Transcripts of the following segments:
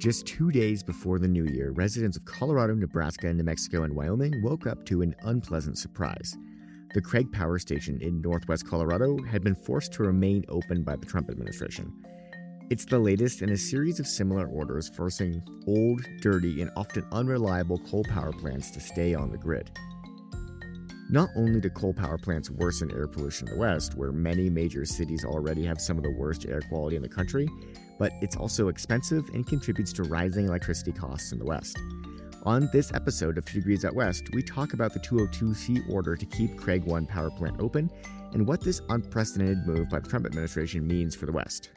Just 2 days before the new year, residents of Colorado, Nebraska, New Mexico, and Wyoming woke up to an unpleasant surprise. The Craig Power Station in northwest Colorado had been forced to remain open by the Trump administration. It's the latest in a series of similar orders forcing old, dirty, and often unreliable coal power plants to stay on the grid. Not only do coal power plants worsen air pollution in the West, where many major cities already have some of the worst air quality in the country, but it's also expensive and contributes to rising electricity costs in the West. On this episode of 2 Degrees Out West, we talk about the 202C order to keep Craig 1 power plant open and what this unprecedented move by the Trump administration means for the West.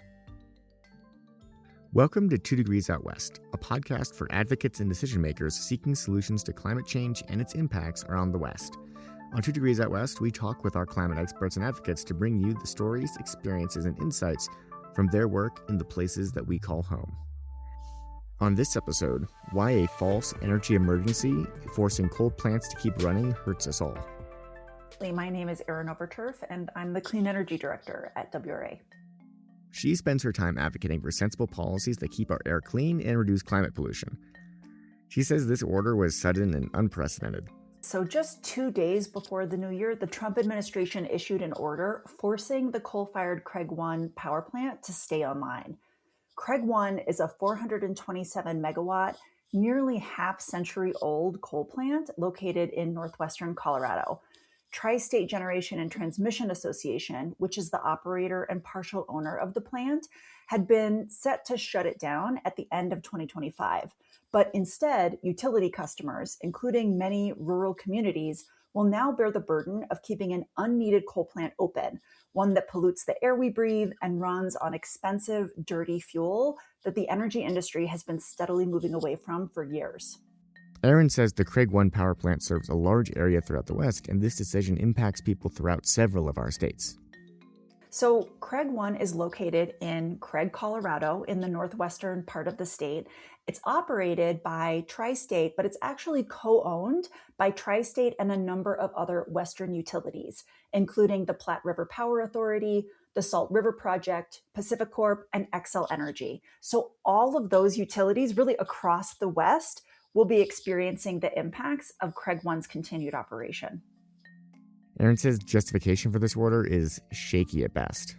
Welcome to 2 Degrees Out West, a podcast for advocates and decision makers seeking solutions to climate change and its impacts around the West. On 2 Degrees Out West, we talk with our climate experts and advocates to bring you the stories, experiences, and insights from their work in the places that we call home. On this episode, why a false energy emergency forcing coal plants to keep running hurts us all. My name is Erin Overturf, and I'm the Clean Energy Director at WRA. She spends her time advocating for sensible policies that keep our air clean and reduce climate pollution. She says this order was sudden and unprecedented. So just 2 days before the new year, the Trump administration issued an order forcing the coal-fired Craig 1 power plant to stay online. Craig 1 is a 427 megawatt, nearly half-century-old coal plant located in northwestern Colorado. Tri-State Generation and Transmission Association, which is the operator and partial owner of the plant, had been set to shut it down at the end of 2025. But instead, utility customers, including many rural communities, will now bear the burden of keeping an unneeded coal plant open, one that pollutes the air we breathe and runs on expensive, dirty fuel that the energy industry has been steadily moving away from for years. Erin says the Craig 1 power plant serves a large area throughout the West, and this decision impacts people throughout several of our states. So Craig 1 is located in Craig, Colorado, in the northwestern part of the state. It's operated by Tri-State, but it's actually co-owned by Tri-State and a number of other Western utilities, including the Platte River Power Authority, the Salt River Project, PacifiCorp, and Xcel Energy. So all of those utilities really across the West will be experiencing the impacts of Craig 1's continued operation. Erin says justification for this order is shaky at best.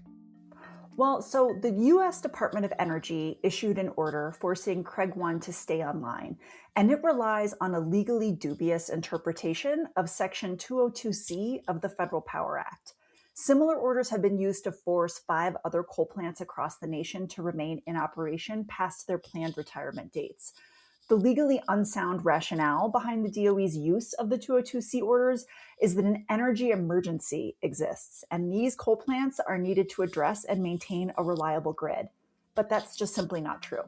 Well, so the U.S. Department of Energy issued an order forcing Craig 1 to stay online, and it relies on a legally dubious interpretation of Section 202C of the Federal Power Act. Similar orders have been used to force 5 other coal plants across the nation to remain in operation past their planned retirement dates. The legally unsound rationale behind the DOE's use of the 202C orders is that an energy emergency exists, and these coal plants are needed to address and maintain a reliable grid. But that's just simply not true.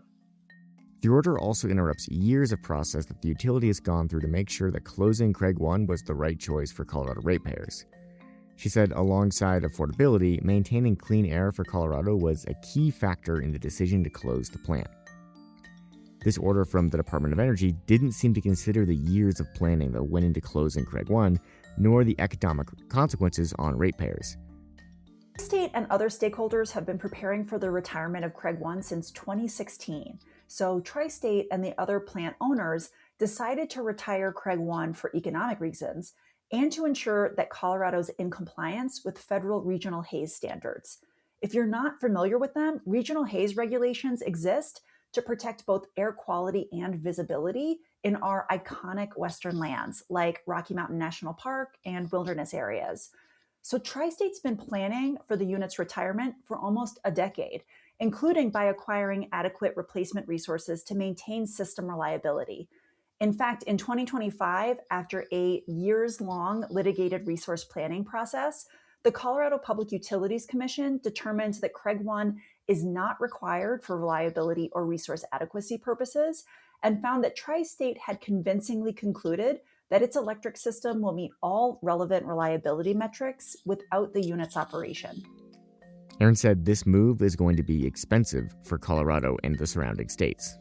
The order also interrupts years of process that the utility has gone through to make sure that closing Craig 1 was the right choice for Colorado ratepayers. She said alongside affordability, maintaining clean air for Colorado was a key factor in the decision to close the plant. This order from the Department of Energy didn't seem to consider the years of planning that went into closing Craig 1, nor the economic consequences on ratepayers. The state and other stakeholders have been preparing for the retirement of Craig 1 since 2016. So Tri-State and the other plant owners decided to retire Craig 1 for economic reasons and to ensure that Colorado's in compliance with federal regional haze standards. If you're not familiar with them, regional haze regulations exist to protect both air quality and visibility in our iconic Western lands like Rocky Mountain National Park and wilderness areas. So Tri-State's been planning for the unit's retirement for almost a decade, including by acquiring adequate replacement resources to maintain system reliability. In fact, in 2025, after a years-long litigated resource planning process, the Colorado Public Utilities Commission determined that Craig 1 is not required for reliability or resource adequacy purposes and found that Tri-State had convincingly concluded that its electric system will meet all relevant reliability metrics without the unit's operation. Erin said this move is going to be expensive for Colorado and the surrounding states.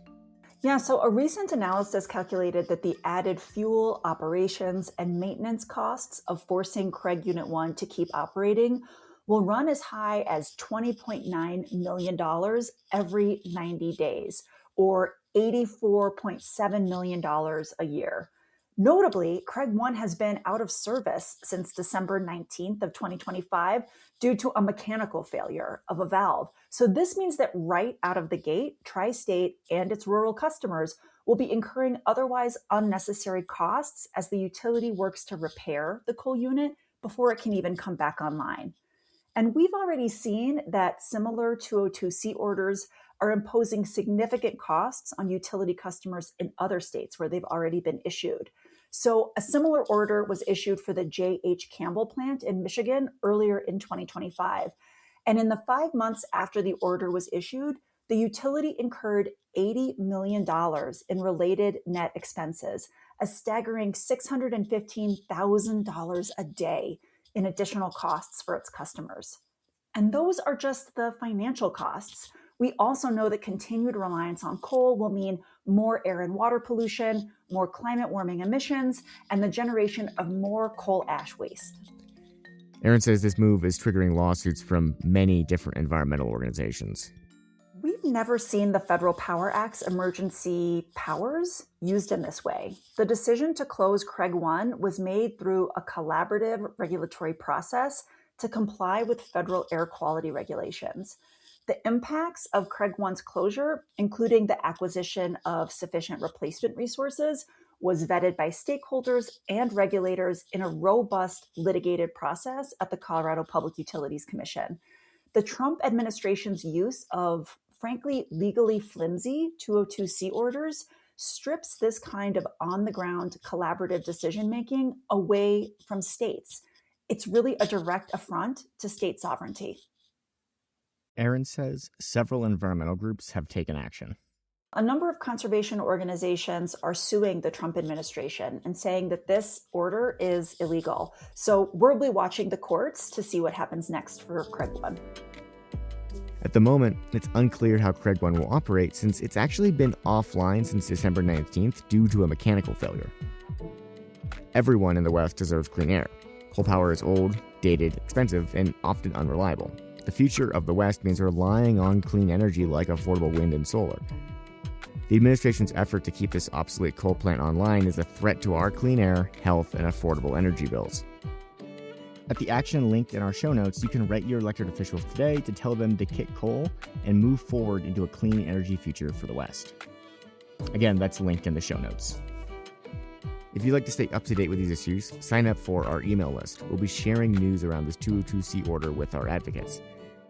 Yeah, so a recent analysis calculated that the added fuel, operations, and maintenance costs of forcing Craig Unit 1 to keep operating will run as high as $20.9 million every 90 days, or $84.7 million a year. Notably, Craig 1 has been out of service since December 19th of 2025 due to a mechanical failure of a valve. So this means that right out of the gate, Tri-State and its rural customers will be incurring otherwise unnecessary costs as the utility works to repair the coal unit before it can even come back online. And we've already seen that similar 202C orders are imposing significant costs on utility customers in other states where they've already been issued. So a similar order was issued for the J.H. Campbell plant in Michigan earlier in 2025. And in the 5 months after the order was issued, the utility incurred $80 million in related net expenses, a staggering $615,000 a day in additional costs for its customers. And those are just the financial costs. We also know that continued reliance on coal will mean more air and water pollution, more climate warming emissions, and the generation of more coal ash waste. Aaron says this move is triggering lawsuits from many different environmental organizations. We've never seen the Federal Power Act's emergency powers used in this way. The decision to close Craig 1 was made through a collaborative regulatory process to comply with federal air quality regulations. The impacts of Craig 1's closure, including the acquisition of sufficient replacement resources, was vetted by stakeholders and regulators in a robust litigated process at the Colorado Public Utilities Commission. The Trump administration's use of, frankly, legally flimsy 202C orders strips this kind of on-the-ground collaborative decision-making away from states. It's really a direct affront to state sovereignty. Aaron says several environmental groups have taken action. A number of conservation organizations are suing the Trump administration and saying that this order is illegal. So we'll be watching the courts to see what happens next for Craig 1. At the moment, it's unclear how Craig 1 will operate since it's actually been offline since December 19th due to a mechanical failure. Everyone in the West deserves clean air. Coal power is old, dated, expensive, and often unreliable. The future of the West means relying on clean energy like affordable wind and solar. The administration's effort to keep this obsolete coal plant online is a threat to our clean air, health, and affordable energy bills. At the action linked in our show notes, you can write your elected officials today to tell them to kick coal and move forward into a clean energy future for the West. Again, that's linked in the show notes. If you'd like to stay up to date with these issues, sign up for our email list. We'll be sharing news around this 202C order with our advocates.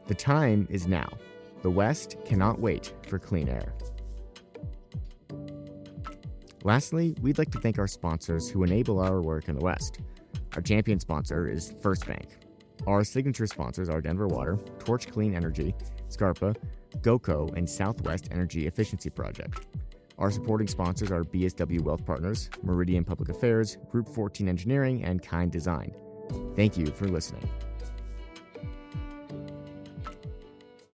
The time is now. The West cannot wait for clean air. Lastly, we'd like to thank our sponsors who enable our work in the West. Our champion sponsor is First Bank. Our signature sponsors are Denver Water, Torch Clean Energy, Scarpa, GoCo, and Southwest Energy Efficiency Project. Our supporting sponsors are BSW Wealth Partners, Meridian Public Affairs, Group 14 Engineering, and Kind Design. Thank you for listening.